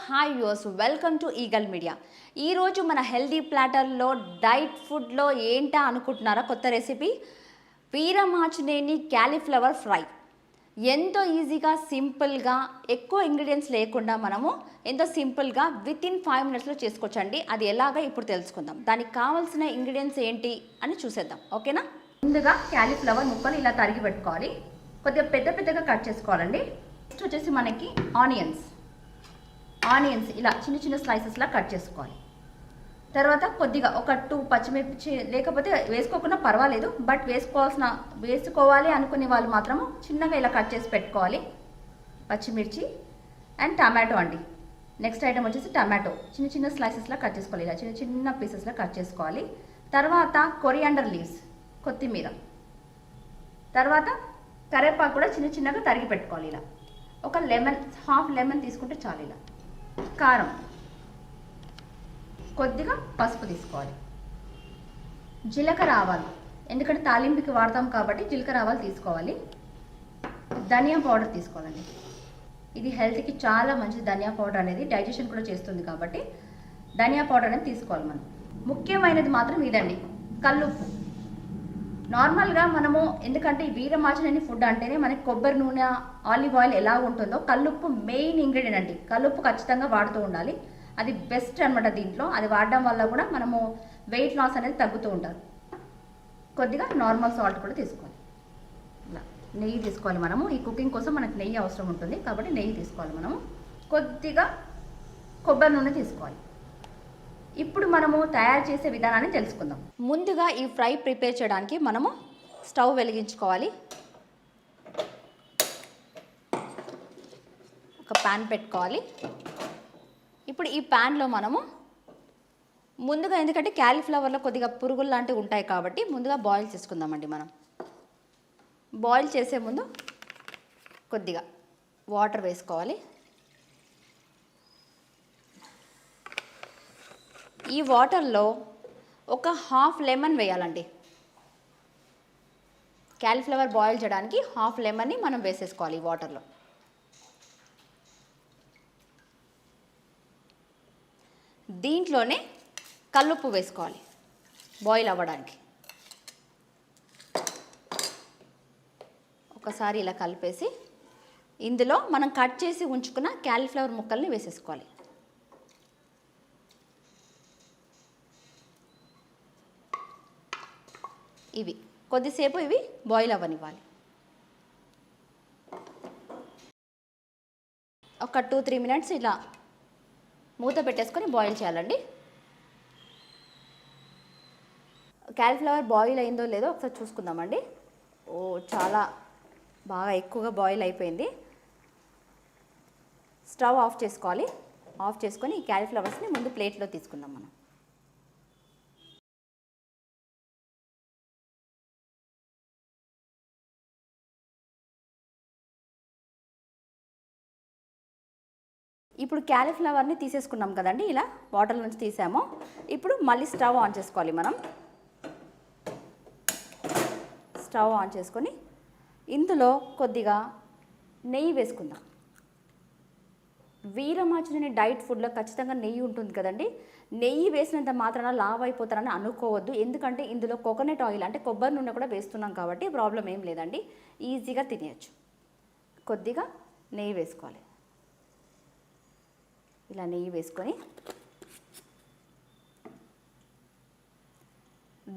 Hi viewers, welcome to eagle media. ఈరోజు మన healthy ప్లాటర్లో diet ఫుడ్లో ఏంటా అనుకుంటున్నారా? కొత్త రెసిపీ వీరమాచినేని క్యాలీఫ్లవర్ ఫ్రై. ఎంతో ఈజీగా సింపుల్గా ఎక్కువ ఇంగ్రీడియంట్స్ లేకుండా మనము ఎంతో సింపుల్గా వితిన్ 5 minutesలో చేసుకోవచ్చండి. అది ఎలాగో ఇప్పుడు తెలుసుకుందాం. దానికి కావాల్సిన ఇంగ్రీడియంట్స్ ఏంటి అని చూసేద్దాం, ఓకేనా? ముందుగా క్యాలీఫ్లవర్ ముక్కలు ఇలా తరిగి పెట్టుకోవాలి. కొద్దిగా పెద్దగా కట్ చేసుకోవాలండి. నెక్స్ట్ వచ్చేసి మనకి ఆనియన్స్ ఇలా చిన్న స్లైసెస్లా కట్ చేసుకోవాలి. తర్వాత కొద్దిగా ఒక 2 పచ్చిమిర్చి, లేకపోతే వేసుకోకుండా పర్వాలేదు, బట్ వేసుకోవాలి అనుకునే వాళ్ళు మాత్రము చిన్నగా ఇలా కట్ చేసి పెట్టుకోవాలి. పచ్చిమిర్చి అండ్ టమాటో అండి. నెక్స్ట్ ఐటమ్ వచ్చేసి టమాటో చిన్న స్లైసెస్లా కట్ చేసుకోవాలి. ఇలా చిన్న పీసెస్లా కట్ చేసుకోవాలి. తర్వాత కొరియాండర్ లీవ్స్, కొత్తిమీర, తర్వాత కరివేపాకు కూడా చిన్నగా తరిగి పెట్టుకోవాలి. ఇలా ఒక హాఫ్ లెమన్ తీసుకుంటే చాలు. ఇలా కారం, కొద్దిగా పసుపు తీసుకోవాలి. జీలకర్ర ఆవాలు, ఎందుకంటే తాలింపుకి వాడతాం కాబట్టి జీలకర్ర ఆవాలు తీసుకోవాలి. ధనియా పౌడర్ తీసుకోవాలండి. ఇది హెల్త్కి చాలా మంచిది. ధనియా పౌడర్ అనేది డైజెషన్ కూడా చేస్తుంది కాబట్టి ధనియా పౌడర్ అనేది తీసుకోవాలి. మనం ముఖ్యమైనది మాత్రం ఇదండి, కల్లుప్పు. నార్మల్గా మనము, ఎందుకంటే ఈ వీరమాచినేని ఫుడ్ అంటేనే మనకి కొబ్బరి నూనె, ఆలివ్ ఆయిల్ ఎలా ఉంటుందో కల్లుప్పు మెయిన్ ఇంగ్రీడియంట్ అండి. కల్లుప్పు ఖచ్చితంగా వాడుతూ ఉండాలి. అది బెస్ట్ అనమాట దీంట్లో. అది వాడడం వల్ల కూడా మనము వెయిట్ లాస్ అనేది తగ్గుతూ ఉంటారు. కొద్దిగా నార్మల్ సాల్ట్ కూడా తీసుకోవాలి. ఇలా నెయ్యి తీసుకోవాలి. మనము ఈ కుకింగ్ కోసం మనకు నెయ్యి అవసరం ఉంటుంది కాబట్టి నెయ్యి తీసుకోవాలి. మనము కొద్దిగా కొబ్బరి నూనె తీసుకోవాలి. ఇప్పుడు మనము తయారు చేసే విధానాన్ని తెలుసుకుందాం. ముందుగా ఈ ఫ్రై ప్రిపేర్ చేయడానికి మనము స్టవ్ వెలిగించుకోవాలి. ఒక ప్యాన్ పెట్టుకోవాలి. ఇప్పుడు ఈ ప్యాన్లో మనము ముందుగా, ఎందుకంటే క్యాలీఫ్లవర్లో కొద్దిగా పురుగులు లాంటివి ఉంటాయి కాబట్టి ముందుగా బాయిల్ చేసుకుందామండి. మనం బాయిల్ చేసే ముందు కొద్దిగా వాటర్ వేసుకోవాలి. ఈ వాటర్లో ఒక హాఫ్ లెమన్ వేయాలండి. క్యాలీఫ్లవర్ బాయిల్ చేయడానికి హాఫ్ లెమన్ని మనం వేసేసుకోవాలి ఈ వాటర్లో. దీంట్లోనే కల్లుప్పు వేసుకోవాలి బాయిల్ అవ్వడానికి. ఒకసారి ఇలా కలిపేసి ఇందులో మనం కట్ చేసి ఉంచుకున్న క్యాలీఫ్లవర్ ముక్కల్ని వేసేసుకోవాలి. ఇవి కొద్దిసేపు బాయిల్ అవ్వనివ్వాలి. ఒక 2-3 minutes ఇలా మూత పెట్టేసుకొని బాయిల్ చేయాలండి. క్యాలీఫ్లవర్ బాయిల్ అయిందో లేదో ఒకసారి చూసుకుందామండి. చాలా బాగా ఎక్కువగా బాయిల్ అయిపోయింది. స్టవ్ ఆఫ్ చేసుకోవాలి. ఆఫ్ చేసుకొని ఈ క్యాలీఫ్లవర్స్ని ముందు ప్లేట్లో తీసుకుందాం మనం. ఇప్పుడు క్యాలీఫ్లవర్ని తీసేసుకున్నాం కదండి, ఇలా వాటర్ నుంచి తీసాము. ఇప్పుడు మళ్ళీ స్టవ్ ఆన్ చేసుకోవాలి. మనం స్టవ్ ఆన్ చేసుకొని ఇందులో కొద్దిగా నెయ్యి వేసుకుందాం. వీరమాచినేని డైట్ ఫుడ్లో ఖచ్చితంగా నెయ్యి ఉంటుంది కదండి. నెయ్యి వేసినంత మాత్రాన లావ్ అయిపోతారని అనుకోవద్దు. ఎందుకంటే ఇందులో కోకోనట్ ఆయిల్, అంటే కొబ్బరి నూనె కూడా వేస్తున్నాం కాబట్టి ప్రాబ్లం ఏం లేదండి, ఈజీగా తినేయచ్చు. కొద్దిగా నెయ్యి వేసుకోవాలి. ఇలా నెయ్యి వేసుకొని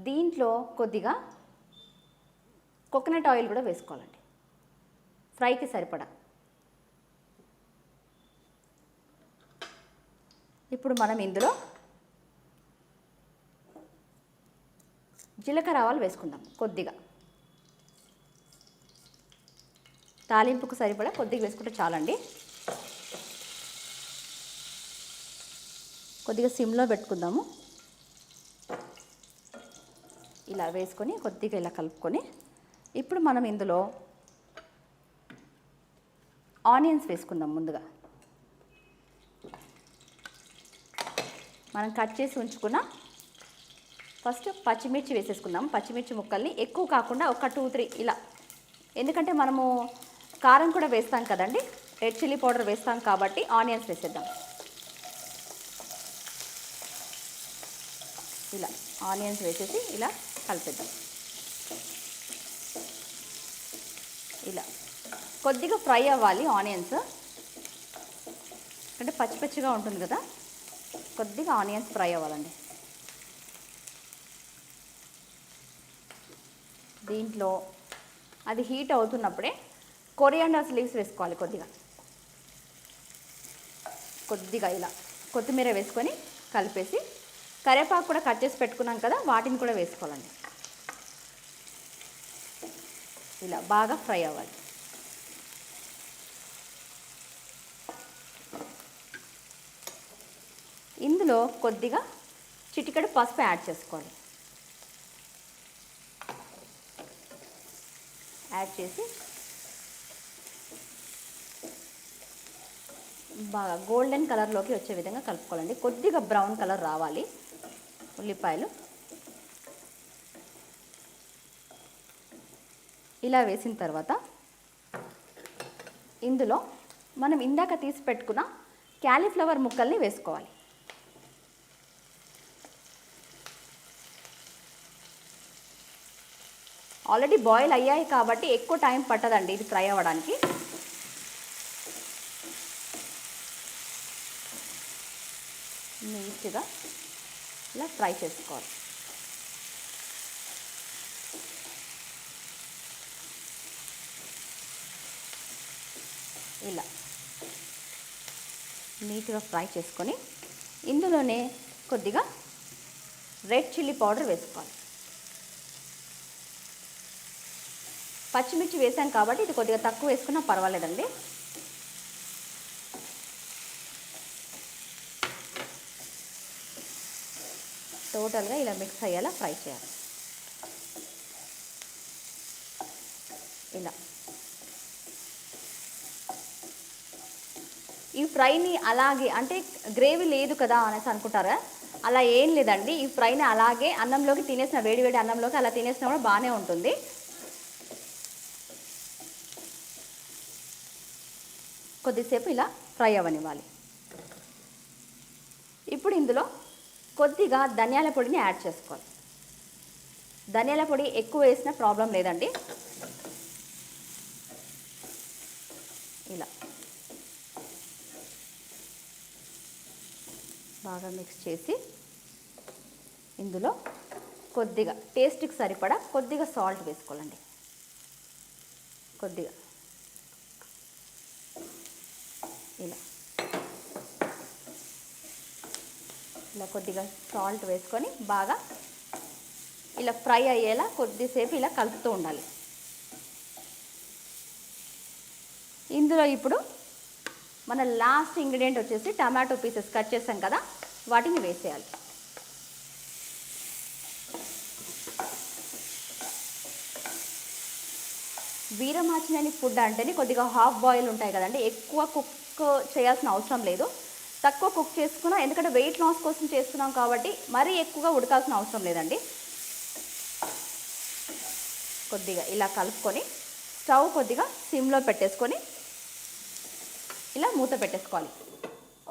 దీంట్లో కొద్దిగా కోకోనట్ ఆయిల్ కూడా వేసుకోవాలండి, ఫ్రైకి సరిపడా. ఇప్పుడు మనం ఇందులో జీలకర్ర ఆవాలు వేసుకుందాం. కొద్దిగా తాలింపుకు సరిపడా కొద్దిగా వేసుకుంటే చాలండి. కొద్దిగా సిమ్లో పెట్టుకుందాము. ఇలా వేసుకొని కొద్దిగా ఇలా కలుపుకొని ఇప్పుడు మనం ఇందులో ఆనియన్స్ వేసుకుందాం. ముందుగా మనం కట్ చేసి ఉంచుకున్న ఫస్ట్ పచ్చిమిర్చి వేసేసుకుందాం. పచ్చిమిర్చి ముక్కల్ని ఎక్కువ కాకుండా ఒక 2-3 ఇలా, ఎందుకంటే మనము కారం కూడా వేస్తాం కదండి, రెడ్ చిల్లీ పౌడర్ వేస్తాం కాబట్టి ఆనియన్స్ వేసేద్దాం. ఇలా ఆనియన్స్ వేసేసి ఇలా కలిపేద్దాం. ఇలా కొద్దిగా ఫ్రై అవ్వాలి ఆనియన్స్, అంటే పచ్చి పచ్చిగా ఉంటుంది కదా, కొద్దిగా ఆనియన్స్ ఫ్రై అవ్వాలండి. దీంట్లో అది హీట్ అవుతున్నప్పుడే కొరియాండర్ లీవ్స్ వేసుకోవాలి. కొద్దిగా ఇలా కొత్తిమీర వేసుకొని కలిపేసి, కరివేపాకు కూడా కట్ చేసి పెట్టుకున్నాం కదా, వాటిని కూడా వేసుకోవాలండి. ఇలా బాగా ఫ్రై అవ్వాలి. ఇందులో కొద్దిగా చిటికెడు పసుపు యాడ్ చేసుకోవాలి. యాడ్ చేసి బాగా గోల్డెన్ కలర్లోకి వచ్చే విధంగా కలుపుకోవాలండి. కొద్దిగా బ్రౌన్ కలర్ రావాలి ఉల్లిపాయలు. ఇలా వేసిన తర్వాత ఇందులో మనం ఇందాక తీసి పెట్టుకున్న క్యాలీఫ్లవర్ ముక్కల్ని వేసుకోవాలి. ఆల్రెడీ బాయిల్ అయ్యాయి కాబట్టి ఎక్కువ టైం పట్టదండి ఇది ఫ్రై అవ్వడానికి. నీట్గా ఇలా ఫ్రై చేసుకోవాలి. ఇలా నీట్గా ఫ్రై చేసుకొని ఇందులోనే కొద్దిగా రెడ్ చిల్లీ పౌడర్ వేసుకోవాలి. పచ్చిమిర్చి వేసాం కాబట్టి ఇది కొద్దిగా తక్కువ వేసుకున్నా పర్వాలేదండి. టోటల్గా ఇలా మిక్స్ అయ్యేలా ఫ్రై చేయాలి. ఇలా ఈ ఫ్రైని అలాగే, అంటే గ్రేవీ లేదు కదా అనేసి అనుకుంటారా, అలా ఏం లేదండి. ఈ ఫ్రైని అలాగే అన్నంలోకి తినేసిన, వేడివేడి అన్నంలోకి అలా తినేసినా కూడా బాగానే ఉంటుంది. కొద్దిసేపు ఇలా ఫ్రై అవ్వనివ్వాలి. ఇప్పుడు ఇందులో కొద్దిగా ధనియాల పొడిని యాడ్ చేసుకోవాలి. ధనియాల పొడి ఎక్కువ వేసినా ప్రాబ్లం లేదండి. ఇలా బాగా మిక్స్ చేసి ఇందులో కొద్దిగా టేస్ట్కి సరిపడా కొద్దిగా సాల్ట్ వేసుకోవాలండి. కొద్దిగా ఇలా కొద్దిగా సాల్ట్ వేసుకొని బాగా ఇలా ఫ్రై అయ్యేలా కొద్దిసేపు ఇలా కలుపుతూ ఉండాలి. ఇందులో ఇప్పుడు మన లాస్ట్ ఇంగ్రీడియంట్ వచ్చేసి టమాటో పీసెస్ కట్ చేసాం కదా, వాటిని వేసేయాలి. వీరమాచినేని ఫుడ్ అంటేనే కొద్దిగా హాఫ్ బాయిల్ ఉంటాయి కదండి, ఎక్కువ కుక్ చేయాల్సిన అవసరం లేదు. తక్కువ కుక్ చేసుకున్నా, ఎందుకంటే వెయిట్ లాస్ కోసం చేస్తున్నాం కాబట్టి మరీ ఎక్కువగా ఉడకాల్సిన అవసరం లేదండి. కొద్దిగా ఇలా కలుపుకొని స్టవ్ కొద్దిగా సిమ్లో పెట్టేసుకొని ఇలా మూత పెట్టేసుకోవాలి.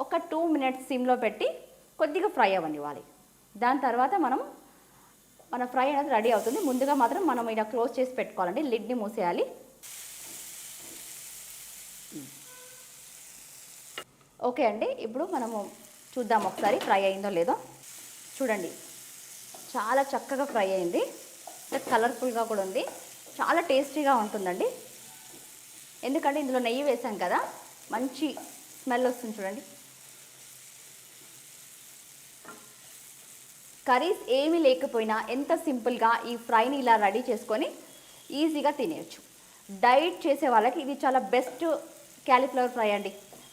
ఒక 2 మినిట్స్ సిమ్లో పెట్టి కొద్దిగా ఫ్రై అవ్వనివ్వాలి. దాని తర్వాత మన ఫ్రై అనేది రెడీ అవుతుంది. ముందుగా మాత్రం మనం ఇలా క్లోజ్ చేసి పెట్టుకోవాలండి, లిడ్ని మూసేయాలి. ఓకే అండి, ఇప్పుడు మనము చూద్దాం ఒకసారి ఫ్రై అయిందో లేదో. చూడండి, చాలా చక్కగా ఫ్రై అయింది, కలర్ఫుల్గా కూడా ఉంది, చాలా టేస్టీగా ఉంటుందండి. ఎందుకంటే ఇందులో నెయ్యి వేసాం కదా, మంచి స్మెల్ వస్తుంది. చూడండి, కర్రీస్ ఏమీ లేకపోయినా ఎంత సింపుల్గా ఈ ఫ్రైని ఇలా రెడీ చేసుకొని ఈజీగా తినేయచ్చు. డైట్ చేసే వాళ్ళకి ఇది చాలా బెస్ట్ క్యాలీఫ్లవర్ ఫ్రై అండి.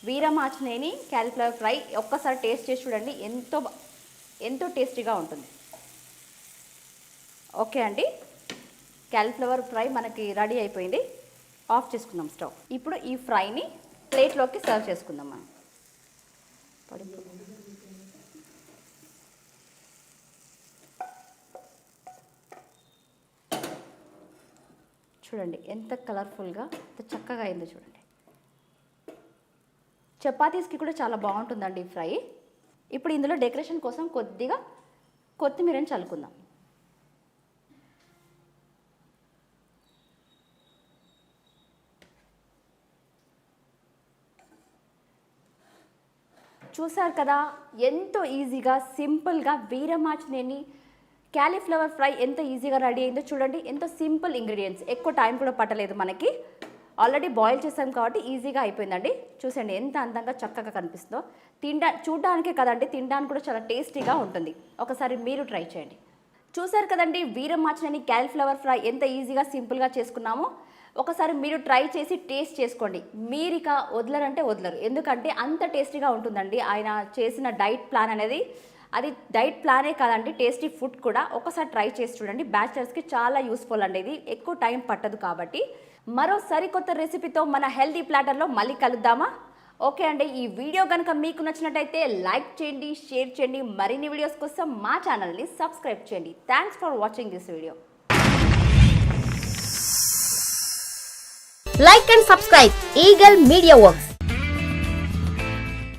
వీరమాచినేని క్యాలీఫ్లవర్ ఫ్రై ఒక్కసారి టేస్ట్ చేసి చూడండి, ఎంతో టేస్టీగా ఉంటుంది. ఓకే అండి, క్యాలీఫ్లవర్ ఫ్రై మనకి రెడీ అయిపోయింది. ఆఫ్ చేసుకుందాం స్టవ్. ఇప్పుడు ఈ ఫ్రైని ప్లేట్లోకి సర్వ్ చేసుకుందాం మనం. చూడండి ఎంత కలర్ఫుల్గా, ఎంత చక్కగా అయిందో చూడండి. చపాతీస్కి కూడా చాలా బాగుంటుందండి ఈ ఫ్రై. ఇప్పుడు ఇందులో డెకరేషన్ కోసం కొద్దిగా కొత్తిమీరని చల్లుకుందాం. చూసారు కదా, ఎంతో ఈజీగా సింపుల్గా వీరమాచినేని క్యాలీఫ్లవర్ ఫ్రై ఎంత ఈజీగా రెడీ అయిందో చూడండి. ఎంతో సింపుల్ ఇంగ్రీడియంట్స్, ఎక్కువ టైం కూడా పట్టలేదు మనకి. ఆల్రెడీ బాయిల్ చేసాం కాబట్టి ఈజీగా అయిపోయిందండి. చూసండి ఎంత అందంగా చక్కగా కనిపిస్తుందో. చూడడానికే కదండి, తినడానికి కూడా చాలా టేస్టీగా ఉంటుంది. ఒకసారి మీరు ట్రై చేయండి. చూసారు కదండి, వీరమాచినేని క్యాలీఫ్లవర్ ఫ్రై ఎంత ఈజీగా సింపుల్గా చేసుకున్నామో. ఒకసారి మీరు ట్రై చేసి టేస్ట్ చేసుకోండి. మీరిక వదలరంటే వదలరు, ఎందుకంటే అంత టేస్టీగా ఉంటుందండి. ఆయన చేసిన డైట్ ప్లాన్ అనేది, అది డైట్ ప్లానే కాదండి, టేస్టీ ఫుడ్ కూడా. ఒకసారి ట్రై చేసి చూడండి. బ్యాచిలర్స్కి చాలా యూస్ఫుల్ అండి, ఇది ఎక్కువ టైం పట్టదు కాబట్టి. మరో సరికొత్త రెసిపీతో మన హెల్దీ ప్లాటర్లో మళ్ళీ కలుద్దామా? ఓకే అండి, ఈ వీడియో కనుక మీకు నచ్చినట్టయితే లైక్ చేయండి, షేర్ చేయండి. మరిన్ని వీడియోస్ కోసం మా ఛానల్ని సబ్స్క్రైబ్ చేయండి. Thanks for watching this video. Like and subscribe Eagle Media Works.